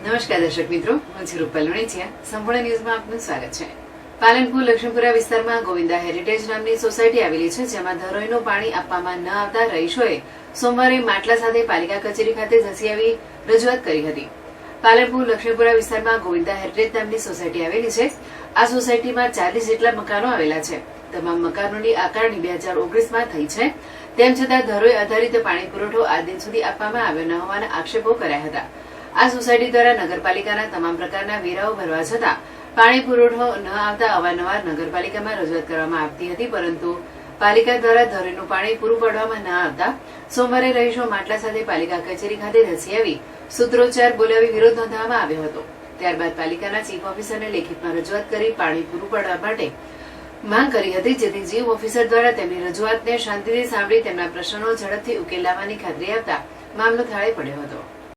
નમસ્કાર દર્શક મિત્રો, હું છું રૂપલ વણેચિયા. સંપૂર્ણ ન્યૂઝમાં આપનું સ્વાગત છે. પાલનપુર લક્ષ્મીપુરા વિસ્તારમાં ગોવિંદા હેરિટેજ નામની સોસાયટી આવેલી છે, જેમાં ધરોઈનું પાણી આપવામાં ન આવતા રહીશોએ સોમવારે માટલા સાથે પાલિકા કચેરી ખાતે ધસી આવી રજૂઆત કરી હતી. પાલનપુર લક્ષ્મીપુરા વિસ્તારમાં ગોવિંદા હેરિટેજ નામની સોસાયટી આવેલી છે. આ સોસાયટીમાં 40 જેટલા મકાનો આવેલા છે. તમામ મકાનોની આકારણી 2019માં થઈ છે. તેમ છતાં ધરોઈ આધારિત પાણી પુરવઠો આજ દિન સુધી આપવામાં આવ્યો ન હોવાના આક્ષેપો કર્યા હતા. આ સોસાયટી દ્વારા નગરપાલિકાના તમામ પ્રકારના વેરાઓ ભરવા છતાં પાણી પુરવઠો ન આવતા અવારનવાર નગરપાલિકામાં રજૂઆત કરવામાં આવતી હતી, પરંતુ પાલિકા દ્વારા ધરોઈનું પાણી પૂરું પાડવામાં ન આવતા સોમવારે રહીશો માટલા સાથે પાલિકા કચેરી ખાતે ધસી આવી સૂત્રોચ્ચાર બોલાવી વિરોધ નોંધાવવામાં આવ્યો હતો. ત્યારબાદ પાલિકાના ચીફ ઓફિસરને લેખિતમાં રજૂઆત કરી પાણી પૂરું પાડવા માટે માંગ કરી હતી, જેથી ચીફ ઓફિસર દ્વારા તેમની રજૂઆતને શાંતિથી સાંભળી તેમના પ્રશ્નનો ઝડપથી ઉકેલ લાવવાની ખાતરી આપતા મામલો થાળે પડ્યો હતો.